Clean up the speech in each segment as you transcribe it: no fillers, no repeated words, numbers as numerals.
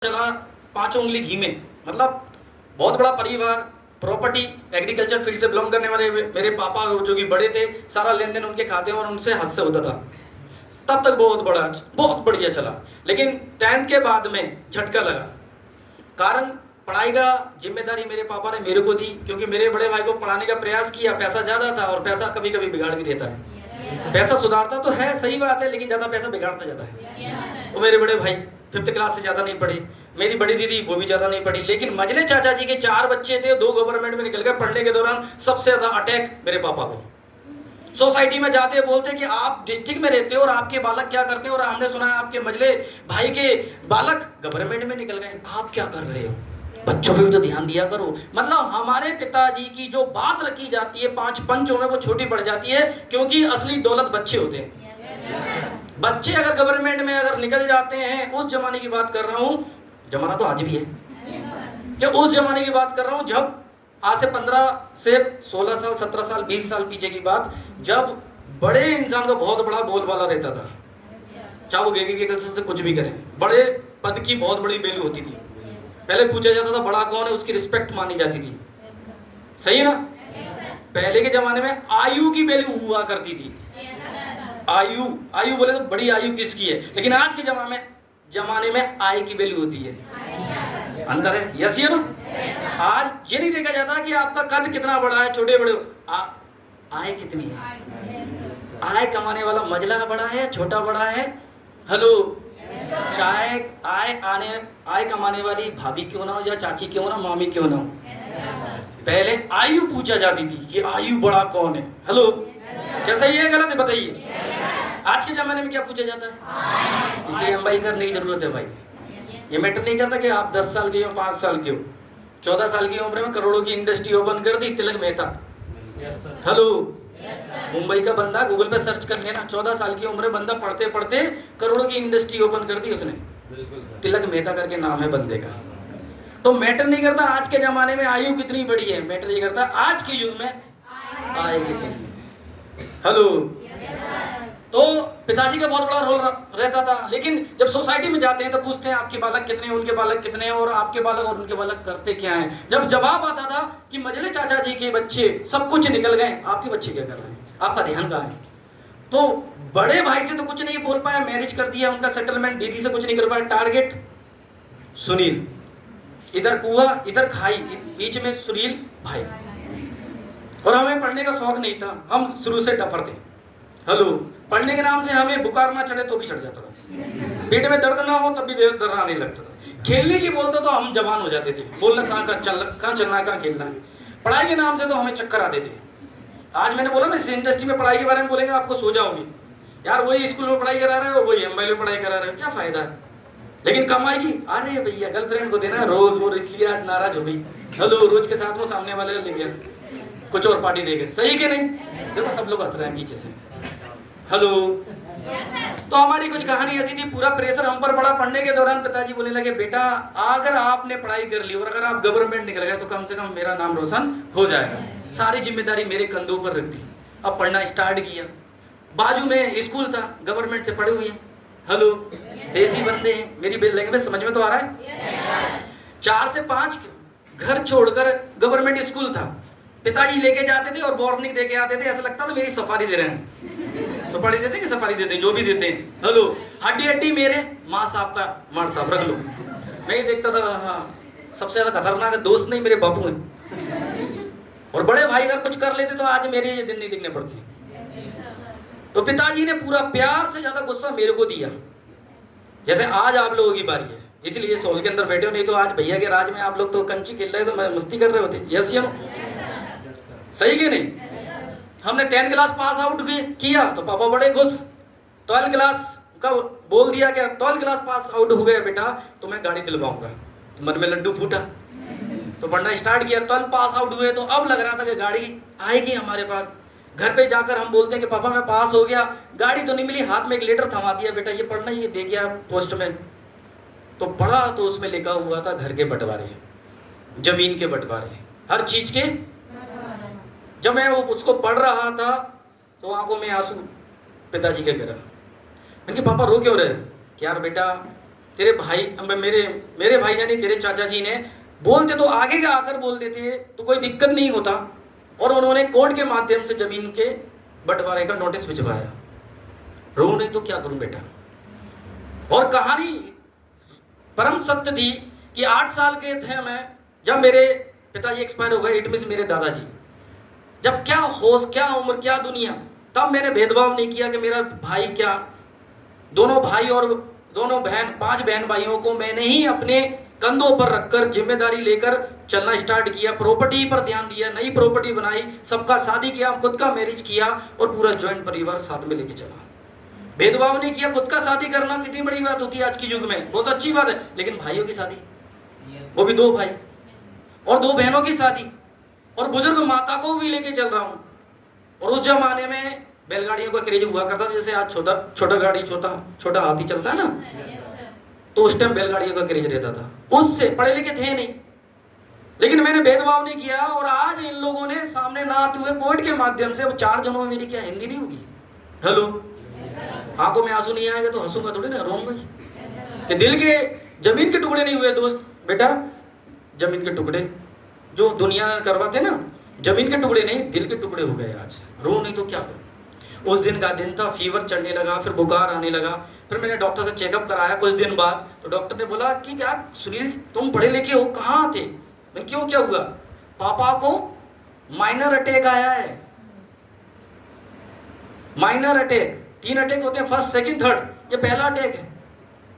चला 5 उंगली घी में, मतलब बहुत बड़ा परिवार, प्रॉपर्टी, एग्रीकल्चर फील्ड से बिलोंग करने वाले मेरे पापा जो कि बड़े थे, सारा लेन देन उनके खाते और उनसे हद से होता था। तब तक बहुत बढ़िया चला। लेकिन 10th के बाद में झटका लगा। कारण पढ़ाई का जिम्मेदारी मेरे पापा ने मेरे को दी, क्योंकि मेरे बड़े भाई को पढ़ाने का प्रयास किया। पैसा ज्यादा था और पैसा कभी कभी बिगाड़ भी देता है। पैसा सुधारता तो है, सही बात है, लेकिन ज्यादा पैसा बिगाड़ता जाता है। तो मेरे बड़े भाई 5th क्लास से ज्यादा नहीं पढ़े, मेरी बड़ी दीदी वो भी ज्यादा नहीं पढ़ी। लेकिन मजले चाचा जी के 4 बच्चे थे, 2 गवर्नमेंट में निकल गए। पढ़ने के दौरान सबसे ज्यादा अटैक मेरे पापा को। सोसाइटी में जाते बोलते कि आप डिस्ट्रिक्ट में रहते हो और आपके बालक क्या करते हैं, और हमने सुना है आपके मजले भाई के बालक गवर्नमेंट में निकल गए, आप क्या कर रहे हो, बच्चों पे भी तो ध्यान दिया करो। मतलब हमारे पिताजी की जो बात रखी जाती है 5 पंचों में, वो छोटी पड़ जाती है, क्योंकि असली दौलत बच्चे होते हैं। बच्चे अगर गवर्नमेंट में अगर निकल जाते हैं, उस जमाने की बात कर रहा हूं, जमाना तो आज भी है, कि उस जमाने की बात कर रहा हूं जब आज से 15 से 16 साल 17 साल 20 साल पीछे की बात, जब बड़े इंसान का बहुत बड़ा बोलबाला रहता था, चाहे वो गेगी से कुछ भी करें, बड़े पद की बहुत बड़ी वैल्यू होती थी। पहले पूछा जाता था बड़ा कौन है, उसकी रिस्पेक्ट मानी जाती थी। सही है ना? पहले के जमाने में आयु की वैल्यू हुआ करती थी। आयु बोले तो बड़ी आयु किसकी है, लेकिन आज के जमाने में आय की वैल्यू होती है। अंतर है, यस या नो? आज ये नहीं देखा जाता कि आपका कद कितना बड़ा है, छोटे बड़े, आय कितनी है। आय कमाने वाला मजला बड़ा है, छोटा बड़ा है। हेलो, चाहे आय कमाने वाली भाभी क्यों ना हो, या चाची क्यों ना, मामी क्यों ना हो, पहले आयु पूछा जाती थी कि आयु बड़ा कौन है। हेलो, क्या सही है गलत है बताइए? आज के जमाने में क्या पूछा जाता है? इसलिए हम भाई करने की जरूरत है भाई। ये मैटर नहीं करता कि आप 10 साल के हो, 5 साल के हो। 14 साल की उम्र में करोड़ों की इंडस्ट्री ओपन कर दी, तिलक मेहता। हेलो, मुंबई का बंदा गूगल पे सर्च कर लेना, 14 साल की उम्र में बंदा पढ़ते पढ़ते करोड़ों की इंडस्ट्री ओपन कर दी उसने। तिलक मेहता करके नाम है बंदे का। तो मैटर नहीं करता आज के जमाने में आयु कितनी बड़ी है, मैटर ये करता आज के युग में आय कितनी है। हेलो, तो पिताजी का बहुत बड़ा रोल रहता था। लेकिन जब सोसाइटी में जाते हैं तो पूछते हैं आपके बालक कितने हैं, उनके बालक कितने हैं, और आपके बालक और उनके बालक करते क्या हैं। जब जवाब आता था कि मजले चाचा जी के बच्चे सब कुछ निकल गए, आपके बच्चे क्या कर रहे हैं, आपका ध्यान कहाँ है। तो बड़े भाई से तो कुछ नहीं बोल पाया, मैरिज कर दिया, उनका सेटलमेंट, दीदी से कुछ नहीं कर पाया। टारगेट सुनील, इधर कुआ इधर खाई, बीच में सुनील भाई। और हमें पढ़ने का शौक नहीं था, हम शुरू से डफर थे। हेलो, पढ़ने के नाम से हमें बुखार ना चढ़े तो भी चढ़ जाता था, पेट में दर्द ना हो तब भी दर्द आने लगता था। खेलने की बोलते तो हम जवान हो जाते थे, बोलना कहाँ चलना है, कहाँ खेलना है। पढ़ाई के नाम से तो हमें चक्कर आते थे। आज मैंने बोला ना, इस इंडस्ट्री में पढ़ाई के बारे में बोलेंगे आपको सो जाओगे यार, वही स्कूल में पढ़ाई करा रहे हो, वही एमआई में पढ़ाई करा रहे हो, क्या फायदा है। लेकिन कमाई की, अरे भैया गर्लफ्रेंड को देना रोज, वो इसलिए आज नाराज हो गई। हेलो, रोज के साथ वो सामने वाले ले गया कुछ और पार्टी देके, सही के नहीं? देखो सब लोग हंस रहे हैं पीछे से। हेलो, तो हमारी कुछ कहानी ऐसी थी, पूरा प्रेशर हम पर पड़ा। पढ़ने के दौरान पिताजी बोलने लगे, बेटा अगर आपने पढ़ाई कर ली और अगर आप गवर्नमेंट निकल गए तो कम से कम मेरा नाम रोशन हो जाएगा। सारी जिम्मेदारी मेरे कंधों पर रख दी। अब पढ़ना स्टार्ट किया। बाजू में स्कूल था, गवर्नमेंट से पढ़े हुए हैं। हेलो, देसी बंदे हैं, मेरी लैंग्वेज समझ में तो आ रहा है। 4 से 5 घर छोड़कर गवर्नमेंट स्कूल था। पिताजी लेके जाते थे और वार्निंग देके आते थे, ऐसा लगता था मेरी सफारी दे रहे हैं। सफारी देते कि सफारी देते, जो भी देते हैं। हेलो, हड्डी हड्डी मेरे, माँ साहब का मार साहब रख लो। मैं ही देखता था, हाँ सबसे ज्यादा खतरनाक दोस्त नहीं मेरे बापू हैं। और बड़े भाई अगर कुछ कर लेते तो आज मेरे ये दिन नहीं दिखने पड़ती। तो पिताजी ने पूरा प्यार से ज्यादा गुस्सा मेरे को दिया, जैसे आज आप लोगों की बारी है, इसलिए सोल के अंदर बैठे हो। नहीं तो आज भैया के राज में आप लोग तो कंची खेल रहे, तो मस्ती कर रहे होते। यस या नो? सही कि नहीं? हमने 10th क्लास पास आउट किया तो पापा बड़े खुश। 12th क्लास का बोल दिया कि 12th क्लास पास आउट हो गया बेटा तो मैं गाड़ी दिलवाऊंगा, तो मन में लड्डू फूटा, तो पढ़ना स्टार्ट किया। 12th पास आउट हुए तो अब लग रहा था कि गाड़ी आएगी हमारे पास। घर पे जाकर हम बोलते हैं कि पापा मैं पास हो गया, गाड़ी तो नहीं मिली, हाथ में एक लेटर थमा दिया, बेटा ये पढ़ना, ये दे गया पोस्ट में। तो पढ़ा तो उसमें लिखा हुआ था घर के बंटवारे, जमीन के बंटवारे, हर चीज के। जब मैं वो उसको पढ़ रहा था तो आंखों में आंसू पिताजी के गिरा। मैंने कहा पापा रो क्यों रहे? कि यार बेटा तेरे भाई मेरे भाई यानी तेरे चाचा जी ने बोलते तो आगे का आकर बोल देते तो कोई दिक्कत नहीं होता, और उन्होंने कोर्ट के माध्यम से जमीन के बंटवारे का नोटिस भिजवाया। रो नहीं तो क्या करूं बेटा। और कहानी परम सत्य थी कि 8 साल के थे मैं जब मेरे पिताजी एक्सपायर हो गए, इट मीन्स मेरे दादाजी। जब क्या होश, क्या उम्र, क्या दुनिया, तब मैंने भेदभाव नहीं किया कि मेरा भाई क्या, दोनों भाई और दोनों बहन, 5 बहन भाइयों को मैंने ही अपने कंधों पर रखकर जिम्मेदारी लेकर चलना स्टार्ट किया। प्रॉपर्टी पर ध्यान दिया, नई प्रॉपर्टी बनाई, सबका शादी किया, खुद का मैरिज किया और पूरा ज्वाइंट परिवार साथ में लेके चला। भेदभाव नहीं किया। खुद का शादी करना कितनी बड़ी बात होती है आज के युग में, बहुत अच्छी बात है, लेकिन भाइयों की शादी, वो भी 2 भाई और 2 बहनों की शादी, और बुजुर्ग माता को भी लेके चल रहा हूं। और उस जमाने में बैलगाड़ियों का क्रेज हुआ करता था, जैसे आज छोटा गाड़ी, छोटा हाथी चलता है ना, तो उस टाइम बैलगाड़ियों का क्रेज रहता था। उससे पढ़े लिखे थे नहीं, लेकिन मैंने भेदभाव नहीं किया। और आज इन लोगों ने सामने ना आते हुए कोर्ट के माध्यम से, 4 जनों में मेरी क्या हिंदी नहीं होगी, हेलो, आंखों में आंसू नहीं आएगा तो हंसूंगा थोड़ी ना, रोऊंगा कि दिल के जमीन के टुकड़े नहीं हुए दोस्त। बेटा जमीन के टुकड़े जो दुनिया करवाते ना, जमीन के टुकड़े नहीं, दिल के टुकड़े हो गए आज। रो नहीं तो क्या करूं। उस दिन का दिन था, फीवर चढ़ने लगा, फिर बुखार आने लगा। फिर मैंने डॉक्टर से चेकअप कराया कुछ दिन बाद, तो डॉक्टर ने बोला कि क्या सुनील तुम पढ़े लिखे हो, कहाँ थे। मैंने क्यों, क्या हुआ। पापा को माइनर अटैक आया है। माइनर अटैक, 3 अटैक होते हैं, फर्स्ट, सेकंड, थर्ड, ये पहला अटैक है।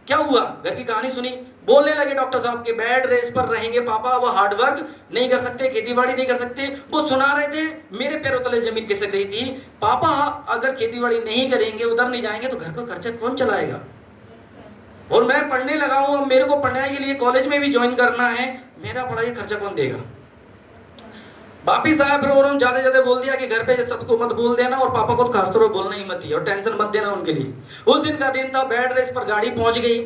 क्या हुआ, घर की कहानी सुनी। बोलने लगे डॉक्टर साहब के बेड रेस्ट पर रहेंगे पापा, वो हार्ड वर्क नहीं कर सकते, खेतीबाड़ी नहीं कर सकते। वो सुना रहे थे, मेरे पैरों तले जमीन खिसक रही थी। पापा अगर खेतीबाड़ी नहीं करेंगे, उधर नहीं जाएंगे तो घर का खर्चा कौन चलाएगा। और मैं पढ़ने लगा हूं, अब मेरे को पढ़ने के लिए कॉलेज में भी ज्वाइन करना है, मेरा पढ़ाई खर्चा कौन देगा। वापिस आया, फिर उन्होंने ज्यादा बोल दिया कि घर पे सबको मत बोल देना, और पापा को तो खासतौर पर बोलना ही मत दिया, और टेंशन मत देना उनके लिए। उस दिन का दिन था, बेड रेस्ट पर गाड़ी पहुंच गई।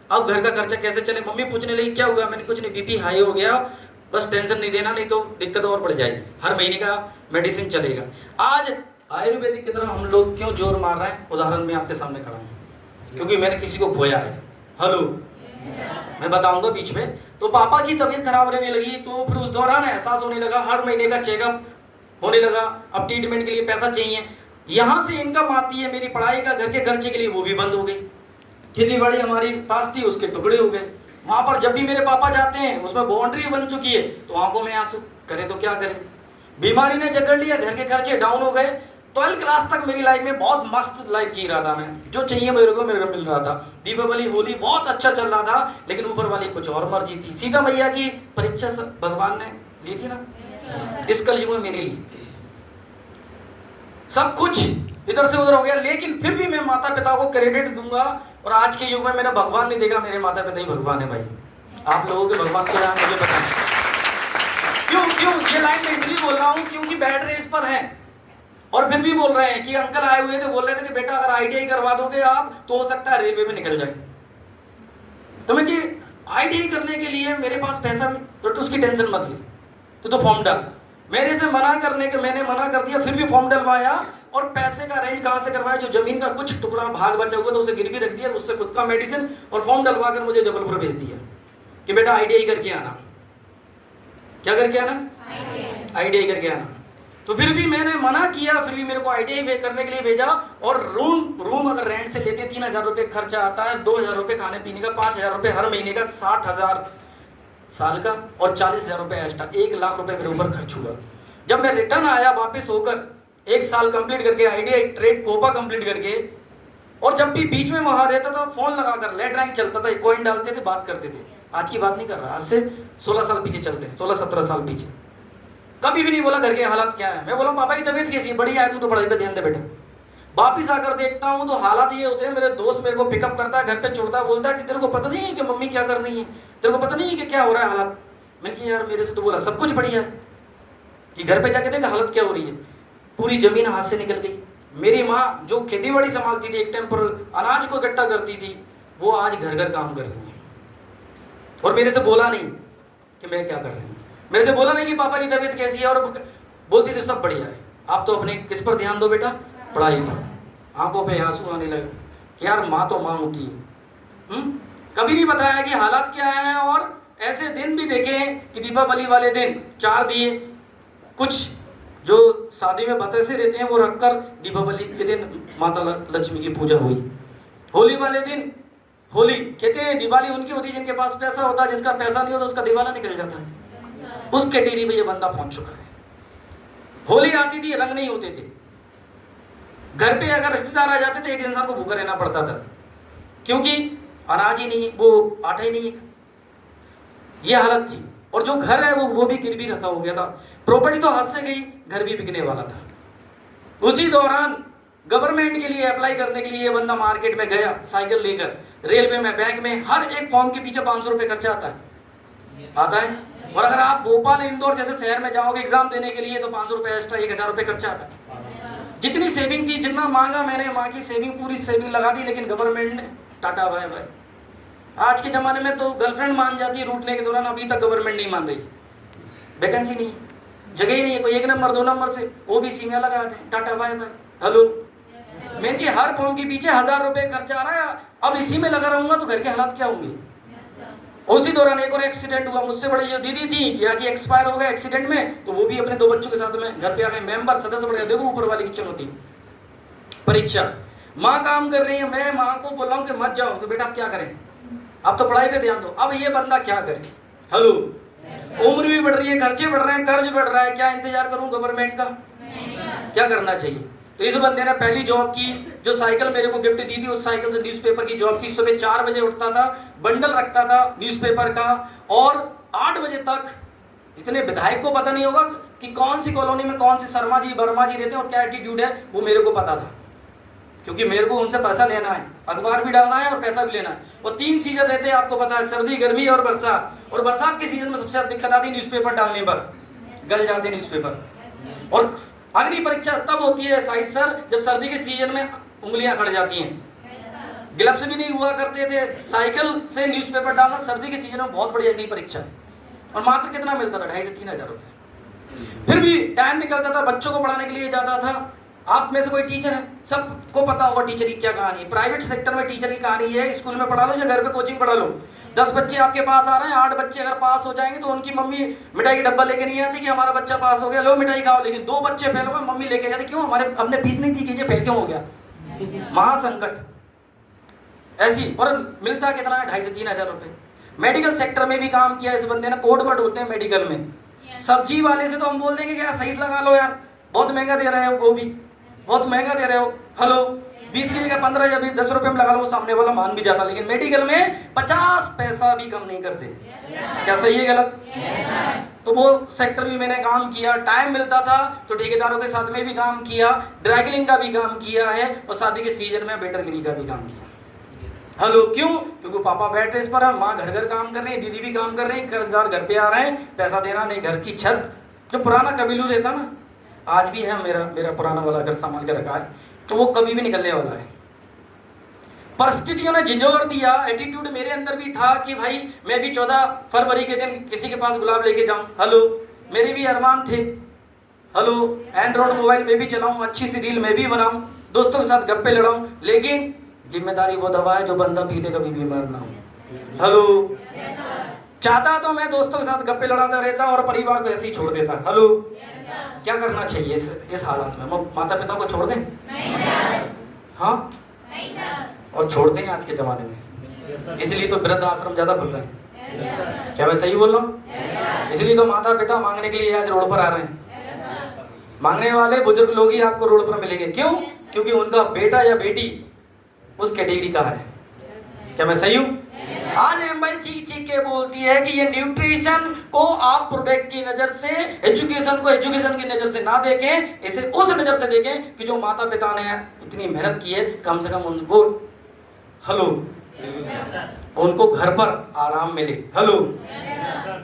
अब घर का खर्चा कैसे चले। मम्मी पूछने लगी क्या हुआ। मैंने कुछ नहीं, बीपी हाई हो गया, बस टेंशन नहीं देना, नहीं तो दिक्कत और बढ़ जाएगी, हर महीने का मेडिसिन चलेगा। आज आयुर्वेदिक की तरफ हम लोग क्यों जोर मार रहे हैं, उदाहरण में आपके सामने खड़ा हूँ, क्योंकि मैंने किसी को खोया है। हेलो, मैं बताऊंगा बीच में। तो पापा की तबीयत खराब रहने लगी, तो फिर उस दौरान एहसास होने लगा, हर महीने का चेकअप होने लगा। अब ट्रीटमेंट के लिए पैसा चाहिए, यहाँ से इनकम आती है, मेरी पढ़ाई का, घर के खर्चे के लिए, वो भी बंद हो गई। खेती बाड़ी हमारी पास थी, उसके टुकड़े हो गए। वहां पर जब भी मेरे पापा जाते हैं, उसमें बाउंड्री बन चुकी है, तो आंखों में आंसू, करे तो क्या करें। बीमारी ने जकड़ लिया, घर के खर्चे डाउन हो गए। 12th क्लास तक मेरी लाइफ में बहुत मस्त लाइफ जी रहा था मैं, जो चाहिए मेरे को मिल रहा था। दीपावली होली बहुत अच्छा चल रहा था, लेकिन ऊपर वाली कुछ और मर्जी थी। सीता मैया की परीक्षा भगवान ने ली थी ना, इस कलयुग में मेरे लिए सब कुछ इधर से उधर हो गया। लेकिन फिर भी मैं माता पिता को क्रेडिट दूंगा, और आज के युग में मैंने भगवान नहीं देखा, मेरे माता पिता ही भगवान है भाई। आप लोगों के भगवान क्या है मुझे पता है। क्यों ये लाइन मैं इसलिए बोल रहा हूं क्योंकि बेड रेस पर है, और फिर भी बोल रहे हैं कि अंकल आए हुए थे, बोल रहे थे कि बेटा अगर ITI करवा दोगे आप तो हो सकता है रेलवे में निकल जाए। तो मैं कि ITI करने के लिए मेरे पास पैसा भी, तो उसकी टेंशन मत ले, तो फॉर्म डाल। मेरे से मैंने मना कर दिया, फिर भी फॉर्म डलवाया, और पैसे का अरेंज कहां से करवाया, जो जमीन का कुछ टुकड़ा भाग बचा हुआ था उसे गिरवी रख दिया, उससे खुद का मेडिसिन, और फॉर्म डलवा कर मुझे जबलपुर भेज दिया कि बेटा ITI करके आना। क्या करके आना, ITI करके आना। तो फिर भी मैंने मना किया, फिर भी मेरे को ITI करने के लिए भेजा। और रूम अगर रेंट से लेते 3,000 रुपये खर्चा आता है, 2,000 रुपये खाने पीने का, 5,000 रुपये हर महीने का, 60,000 साल का, और 40,000 रुपये एक्स्ट्रा, 1,00,000 रुपये मेरे ऊपर खर्च हुआ। जब मैं रिटर्न आया वापस होकर, 1 साल कंप्लीट करके, ITI ट्रेड कोपा कंप्लीट करके, और जब भी बीच में वहां रहता था, फोन लगाकर लैंडलाइन चलता था, कॉइन डालते थे, बात करते थे। आज की बात नहीं कर रहा, आज से 16 साल पीछे चलते हैं, 16-17 साल पीछे। कभी भी नहीं बोला घर के हालात क्या है। मैं बोला पापा की तबीयत कैसी है, बढ़िया है, तू तो पढ़ाई पे ध्यान दे बेटा। वापिस आकर देखता हूँ तो हालात ये होते हैं, मेरे दोस्त मेरे को पिकअप करता है, घर पे छोड़ता है, बोलता है कि तेरे को पता नहीं है कि मम्मी क्या कर रही है, तेरे को पता नहीं है कि क्या हो रहा है हालात। मैंने कहा यार मेरे से तो बोला सब कुछ बढ़िया है, कि घर पे जाके देखा हालत क्या हो रही है। पूरी जमीन हाथ से निकल गई। मेरी माँ जो खेती बाड़ी संभालती थी, एक टाइम पर अनाज को इकट्ठा करती थी, वो आज घर घर काम कर रही है, और मेरे से बोला नहीं कि मैं क्या कर रही हूँ, मेरे से बोला नहीं कि पापा की तबीयत कैसी है, और बोलती थी सब बढ़िया है। आप तो अपने किस पर ध्यान दो बेटा, पढ़ाई पर। आंखों पे आंसू आने लगे कि यार माँ तो माँ होती है। कभी नहीं बताया कि हालात क्या है। और ऐसे दिन भी देखे कि दीपावली वाले दिन 4 दिए, कुछ जो शादी में बतसे रहते हैं वो रखकर दीपावली के दिन माता लक्ष्मी की पूजा हुई। होली वाले दिन होली कहते हैं दिवाली उनकी होती है जिनके पास पैसा होता है, जिसका पैसा नहीं होता उसका दिवाला निकल जाता है। उस कैटेगरी में ये बंदा पहुंच चुका है। होली आती थी, रंग नहीं होते थे, घर पे अगर रिश्तेदार आ जाते थे एक इंसान को भूखा रहना पड़ता था, क्योंकि अनाज ही नहीं, वो आटा ही नहीं है। ये हालत थी। और जो घर है वो भी गिरवी रखा हो गया था। प्रॉपर्टी तो हाथ से गई, घर भी बिकने वाला था। उसी दौरान गवर्नमेंट के लिए अप्लाई करने के लिए ये बंदा मार्केट में गया साइकिल लेकर, रेलवे में, बैंक में, हर एक फॉर्म के पीछे 500 रुपए खर्चा आता है। और अगर आप भोपाल इंदौर जैसे शहर में जाओगे एग्जाम देने के लिए तो 500 रुपए एक्स्ट्रा, 1000 रुपए खर्चा आता है। जितनी सेविंग थी, जितना मांगा मैंने, माँ की सेविंग, पूरी सेविंग लगा दी, लेकिन गवर्नमेंट ने टाटा बाय बाय। आज के जमाने में तो गर्लफ्रेंड मान जाती है रूटने के दौरान, अभी तक गवर्नमेंट नहीं मान रही। वैकेंसी नहीं, जगह ही नहीं है, कोई 1 नंबर 2 नंबर से ओबीसी में लगाते हैं, टाटा बाय बाय। हेलो, मैं कि हर फॉर्म के पीछे 1000 रुपए खर्चा आ रहा है। अब इसी में लगा रहूंगा तो घर के हालात क्या होंगे। उसी दौरान एक और एक्सीडेंट हुआ। मुझसे बड़ी जो दीदी थी कि आज एक्सपायर हो गए एक्सीडेंट में, तो वो भी अपने 2 बच्चों के साथ में घर पे आ गए। मेंबर सदस्य बढ़ गए। देखो ऊपर वाली की चुनौती। परीक्षा, माँ काम कर रही है, मैं माँ को बोल रहा हूँ कि मत जाओ, तो बेटा आप क्या करें, अब तो पढ़ाई पे ध्यान दो। अब ये बंदा क्या करे। हेलो, उम्र भी बढ़ रही है, खर्चे बढ़ रहे हैं, कर्ज बढ़ रहा है, क्या इंतजार करूं गवर्नमेंट का, क्या करना चाहिए। तो इस बंदे ने पहली जॉब की, जो साइकिल मेरे को गिफ्ट दी थी, उस साइकिल से न्यूज़पेपर की जॉब की। सुबह 4 बजे उठता था, बंडल रखता था न्यूज़पेपर का, और 8 बजे तक, इतने विधायक को पता नहीं होगा कि कौन सी कॉलोनी में कौन से शर्मा जी वर्मा जी रहते हैं और क्या एटीट्यूड है, वो मेरे को पता था, क्योंकि मेरे को उनसे पैसा लेना है, अखबार भी डालना है और पैसा भी लेना है। और 3 सीजन रहते हैं आपको पता है, सर्दी, गर्मी और बरसात। और बरसात के सीजन में सबसे ज्यादा दिक्कत आती है न्यूज़पेपर डालने पर, गल जाते न्यूज़पेपर। और अग्नि परीक्षा तब होती है साइज सर जब सर्दी के सीजन में उंगलियां खड़ जाती हैं, ग्लव्स भी नहीं हुआ करते थे, साइकिल से न्यूज़पेपर डालना सर्दी के सीजन में बहुत बड़ी अग्नि परीक्षा है। और मात्र कितना मिलता था, 2500 से 3000 रुपए। फिर भी टाइम निकलता था, बच्चों को पढ़ाने के लिए जाता था। आप में से कोई टीचर है, सबको पता होगा टीचर की क्या कहानी है। प्राइवेट सेक्टर में टीचर की कहानी है, स्कूल में पढ़ा लो या घर पे कोचिंग पढ़ा लो। 10 बच्चे आपके पास आ रहे हैं, 8 बच्चे अगर पास हो जाएंगे तो उनकी मम्मी मिठाई की डब्बा लेके नहीं आती कि हमारा बच्चा पास हो गया, लो मिठाई खाओ। लेकिन 2 बच्चे फेल हो गए, मम्मी लेके जाती, क्यों, हमारे हमने फीस नहीं दी, कीजिए फेल क्यों हो गया। महासंकट ऐसी। और मिलता कितना है, 2500 से 3000 रुपए। मेडिकल सेक्टर में भी काम किया इस बंदे ने। कोड वर्ड होते हैं मेडिकल में। सब्जी वाले से तो हम बोल देंगे कि यार सही लगा लो यार, बहुत महंगा दे रहे हो, गोभी बहुत महंगा दे रहे हो। हेलो, 20 की जगह 15 या 10 रुपए में लगा लो, वो सामने वाला मान भी जाता। लेकिन मेडिकल में 50 पैसा भी कम नहीं करते। क्या सही है गलत? तो वो सेक्टर भी मैंने काम किया। टाइम मिलता था तो ठेकेदारों के साथ में भी काम किया, ड्राइक्लिंग का भी काम किया है, और शादी के सीजन में बेटरगिरी का भी काम किया। हेलो, क्यों? क्योंकि पापा बैठ रहे इस पर, माँ घर घर काम कर रही है, दीदी भी काम कर रही है, कर्जदार घर पे आ रहे हैं, पैसा देना नहीं, घर की छत, जो पुराना कबीलू रहता ना, आज भी है, मेरा पुराना वाला घर संभाल के रखा है, तो वो कभी भी निकलने वाला है। परिस्थितियों ने झिझोर दिया। एटीट्यूड मेरे अंदर भी था कि भाई मैं भी 14 फरवरी के दिन किसी के पास गुलाब लेके जाऊं। हेलो, मेरे भी अरमान थे। हेलो, एंड्रॉइड मोबाइल में भी चलाऊं, अच्छी सी रील में भी बनाऊं, दोस्तों के साथ गप्पे लड़ाऊं। लेकिन जिम्मेदारी वो दवा है जो बंदा पीते कभी बीमार ना हो। हेलो, चाहता तो मैं दोस्तों के साथ गप्पे लड़ाता रहता और परिवार को ऐसे ही छोड़ देता। हेलो, क्या करना चाहिए इस हालात में? माता पिता को छोड़ दें? नहीं सर। हाँ नहीं सर। और छोड़ते हैं आज के जमाने में, इसलिए तो वृद्ध आश्रम ज्यादा खुल रहे हैं। क्या मैं सही बोल रहा हूँ? इसलिए तो माता पिता मांगने के लिए आज रोड पर आ रहे हैं। मांगने वाले बुजुर्ग लोग ही आपको रोड पर मिलेंगे। क्यों? क्योंकि उनका बेटा या बेटी उस कैटेगरी का है। क्या मैं सही हूँ? आज एम्बल चीख चीख के बोलती है कि ये न्यूट्रिशन को आप प्रोडक्ट की नजर से, एजुकेशन को एजुकेशन की नजर से ना देखें, इसे उस नजर से देखें कि जो माता पिता ने इतनी मेहनत की है, कम से कम उनको हेलो उनको घर पर आराम मिले। हेलो,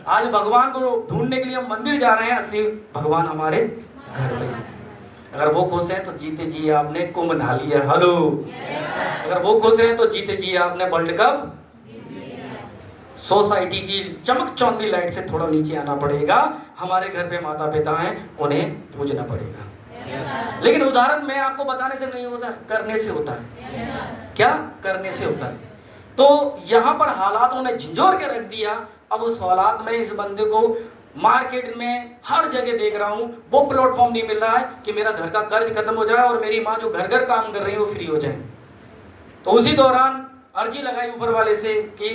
आज भगवान को ढूंढने के लिए हम मंदिर जा रहे हैं, असली भगवान हमारे घर पे है। अगर वो खुश हैं तो जीते जी आपने कुंभ नहा लिया। हेलो, अगर वो खुश हैं तो जीते जी आपने वर्ल्ड कप। सोसाइटी की चमक चौंधी लाइट से थोड़ा नीचे आना पड़ेगा। हमारे घर पे माता पिता हैं, उन्हें पूजना पड़ेगा। लेकिन उदाहरण मैं आपको बताने से नहीं होता, करने से होता है। क्या करने से होता है? तो यहाँ पर हालातों ने झंझोर के रख दिया। अब उस हालात में इस बंदे को मार्केट में हर जगह देख रहा हूँ, वो प्लेटफॉर्म नहीं मिल रहा है कि मेरा घर का कर्ज खत्म हो जाए और मेरी माँ जो घर घर काम कर रही है वो फ्री हो जाए। तो उसी दौरान अर्जी लगाई ऊपर वाले से कि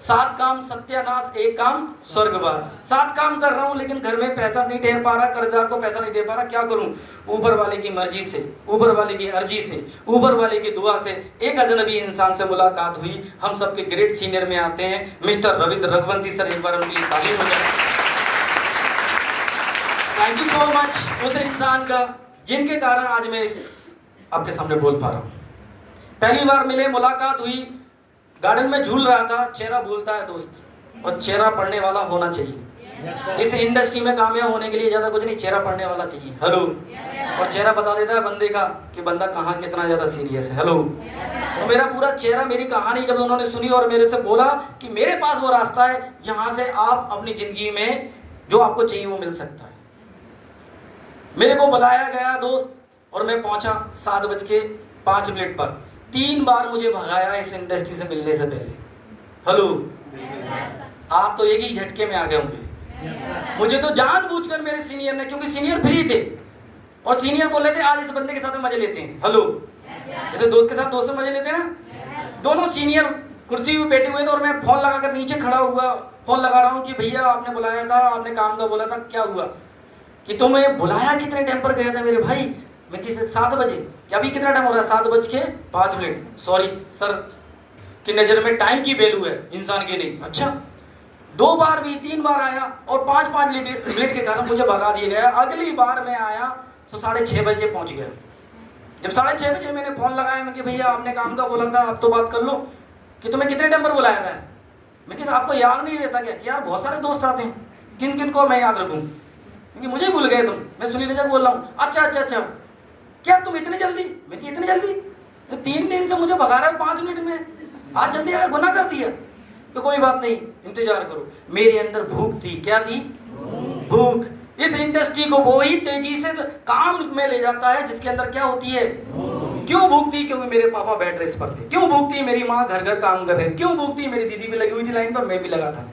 7 काम सत्यानाश, 1 काम स्वर्गवास। 7 काम कर रहा हूं लेकिन घर में पैसा नहीं ठहर पा रहा, कर्जदार को पैसा नहीं दे पा रहा, क्या करूं? ऊपर वाले की मर्जी से, ऊपर वाले की अर्जी से, ऊपर वाले की दुआ से एक अजनबी इंसान से मुलाकात हुई। हम सबके ग्रेट सीनियर में आते हैं मिस्टर रविंद्र रघुवंशी सर, एक बार उनके लिए तालीम हो जाए। थैंक यू सो मच उस इंसान का जिनके कारण आज मैं इस आपके सामने बोल पा रहा हूं। पहली बार मिले, मुलाकात हुई, गार्डन में झूल रहा था, चेहरा भूलता है दोस्त, और चेहरा पढ़ने वाला होना चाहिए। इस इंडस्ट्री में कामयाब होने के लिए ज्यादा कुछ नहीं, चेहरा पढ़ने वाला चाहिए। हेलो। और चेहरा बता देता है बंदे का कि बंदा कहाँ कितना ज्यादा सीरियस है। हेलो। तो मेरा पूरा चेहरा, मेरी कहानी जब उन्होंने सुनी और मेरे से बोला कि मेरे पास वो रास्ता है जहां से आप अपनी जिंदगी में जो आपको चाहिए वो मिल सकता है। मेरे को बुलाया गया दोस्त और मैं पहुंचा 7:05 पर। 3 बार मुझे भगाया इस इंडस्ट्री से मिलने से पहले। हेलो। आप तो एक ही झटके में आ गए होंगे। मुझे तो जानबूझकर मेरे सीनियर ने, क्योंकि सीनियर फ्री थे और सीनियर बोल रहे थे आज इस बंदे के साथ में मजे लेते हैं। हेलो। जैसे दोस्त के साथ दोस्त में मजे लेते हैं ना, दोनों सीनियर कुर्सी में बैठे हुए थे और मैं फोन लगाकर नीचे खड़ा हुआ, फोन लगा रहा हूँ कि भैया आपने बुलाया था, आपने काम का बोला था, क्या हुआ? कि तुम्हें बुलाया कितने टाइम पर गया था मेरे भाई? मैं किस 7 बजे? क्या अभी कितना टाइम हो रहा है? 7:05। सॉरी सर की नजर में टाइम की वैल्यू है, इंसान की नहीं। अच्छा, 2 बार भी, 3 बार आया और 5-5 मिनट के कारण मुझे भगा दिया गया। अगली बार मैं आया तो 6:30 बजे पहुंच गया। जब 6:30 बजे मैंने फोन लगाया, मैं कि भैया आपने काम का बोला था, आप तो बात कर लो, कि तुम्हें कितने टाइम पर बुलाया था? मैं कि आपको याद नहीं रहता क्या? कि यार बहुत सारे दोस्त आते हैं, किन किन को मैं याद रखूं? क्योंकि मुझे भूल गए तुम। मैं सुनील रजा बोल रहा हूँ। अच्छा, क्या तुम इतनी जल्दी? मैं कि इतनी जल्दी? तो 3 दिन से मुझे भगा रहा है 5 मिनट में, आज जल्दी आया, गुनाह कर दिया। तो कोई बात नहीं, इंतजार करो। मेरे अंदर भूख थी। क्या थी? भूख। इस इंडस्ट्री को वो ही तेजी से काम में ले जाता है जिसके अंदर क्या होती है? क्यों भूख थी? क्योंकि मेरे पापा बेड रेस्ट पर थे। क्यों भूख थी? मेरी माँ घर घर काम कर रहे। क्यों भूख थी? मेरी दीदी भी लगी हुई थी लाइन पर, मैं भी लगा था।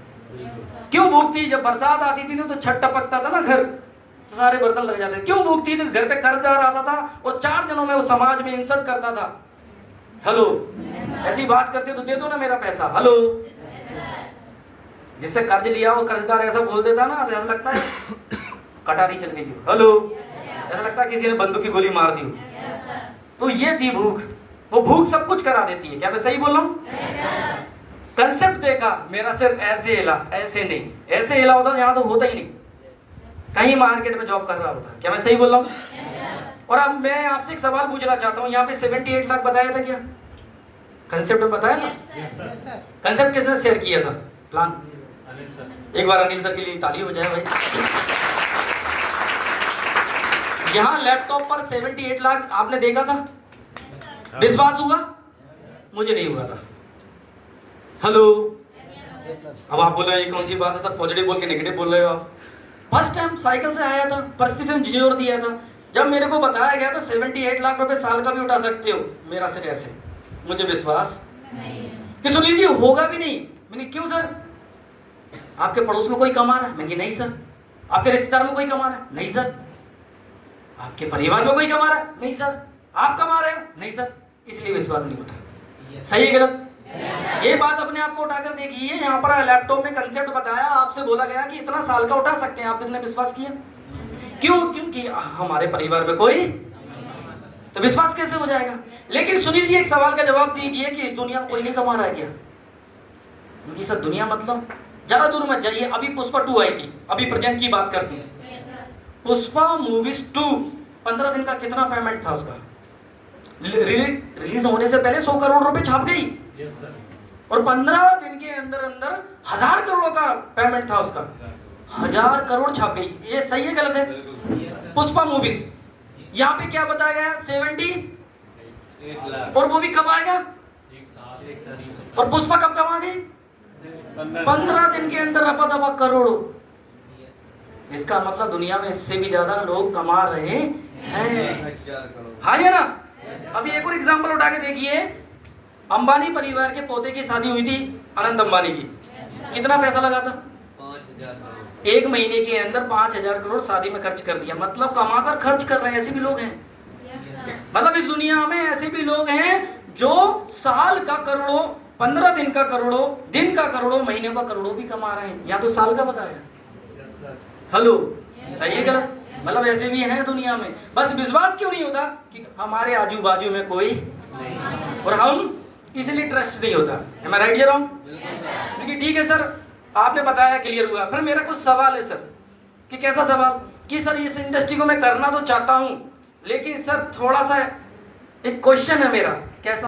क्यों भूख थी? जब बरसात आती थी तो छत टपकता था ना घर, तो सारे बर्तन लग जाते। क्यों भूख थी? तो घर पे कर्जदार आता था और 4 जनों में वो समाज में इंसल्ट करता था। हेलो। ऐसी बात करते तो दे दो ना मेरा पैसा। हेलो। जिससे कर्ज लिया वो कर्जदार ऐसा बोल देता ना, ऐसा लगता है कटारी चल गई। हेलो। ऐसा लगता है किसी ने बंदूक की गोली मार दी। तो ये थी भूख। वो भूख सब कुछ करा देती है। क्या मैं सही बोल रहा हूँ? कंसेप्ट देखा, मेरा सिर ऐसे हिला, ऐसे नहीं। ऐसे हिला होता यहाँ तो होता ही नहीं, कहीं मार्केट में जॉब कर रहा होता। क्या मैं सही बोल रहा हूँ? और अब मैं आपसे एक सवाल पूछना चाहता हूँ, यहाँ पे 78 लाख बताया था क्या? कंसेप्ट में बताया था? कंसेप्ट किसने शेयर किया था? प्लान? एक बार अनिल सर के लिए ताली हो जाए भाई। यहाँ लैपटॉप पर 78 लाख आपने देखा था? विश्वास हुआ? मुझे नहीं हुआ था। हेलो। अब आप बोल रहे हैं ये कौन सी बात है सर, पॉजिटिव बोल के नेगेटिव बोल रहे हो आप? फर्स्ट टाइम साइकिल से आया था, परिस्थिति ने जोर दिया था। जब मेरे को बताया गया था 78 लाख रुपए साल का भी उठा सकते हो, मेरा सिर ऐसे, मुझे विश्वास नहीं कि सुनील जी होगा भी नहीं। मैंने क्यों सर? आपके पड़ोस में कोई कमा रहा है? मैंने नहीं सर। आपके रिश्तेदार में कोई कमा रहा है? नहीं सर। आपके परिवार में कोई कमा रहा है? नहीं सर। आप कमा रहे हो? नहीं सर। इसलिए विश्वास नहीं होता। सही है गलत? ये बात अपने आप को उठाकर देखिए। यहाँ पर लैपटॉप में कंसेप्ट बताया, आपसे बोला गया कि इतना साल का उठा सकते हैं, आप इसने विश्वास किया क्यों? क्योंकि हमारे परिवार में कोई, तो विश्वास कैसे हो जाएगा? लेकिन सुनील जी एक सवाल का जवाब दीजिए कि इस दुनिया में कोई नहीं कमा रहा है क्या? उनकी सब दुनिया मतलब ज्यादा दूर मत जाइए। अभी पुष्पा 2 आई थी, अभी प्रेजेंट की बात करते हैं। पुष्पा मूवीज 2 15 दिन का कितना पेमेंट था उसका? रिलीज होने से पहले 100 करोड़ रुपए छाप गई। और 15 दिन के अंदर अंदर 1000 करोड़ का पेमेंट था उसका। 1000 करोड़ छाप गई। ये सही है गलत है? पुष्पा मूवीज। यहाँ पे क्या बताया गया? 78 लाख। और वो भी कब आएगा? 1 साल। और पुष्पा कब कमा गई? 15 दिन के अंदर रपा दपा करोड़ों। इसका मतलब दुनिया में इससे भी ज्यादा लोग कमा रहे हैं। हाँ या ना? अभी एक और एग्जांपल उठा के देखिए। अंबानी परिवार के पोते की शादी हुई थी अनंत अंबानी की, कितना पैसा लगा था? 5,000 करोड़। 1 महीने के अंदर 5,000 करोड़ शादी में खर्च कर दिया। मतलब कमाकर खर्च कर रहे हैं, ऐसे भी लोग हैं। मतलब इस दुनिया में ऐसे भी लोग हैं जो साल का करोड़ों, 15 दिन का करोड़ों, दिन का करोड़ों, महीने का करोड़ों भी कमा रहे हैं। यहाँ तो साल का बताया। हेलो, सही है गलत? मतलब ऐसे भी हैं दुनिया में। बस विश्वास क्यों नहीं होता कि हमारे आजू बाजू में कोई नहीं, और हम इसलिए ट्रस्ट नहीं होता। Am I right या wrong? क्योंकि ठीक है सर, आपने बताया, क्लियर हुआ। फिर मेरा कुछ सवाल है सर, कि कैसा सवाल? कि सर इस इंडस्ट्री को मैं करना तो चाहता हूँ, लेकिन सर थोड़ा सा एक क्वेश्चन है मेरा। कैसा?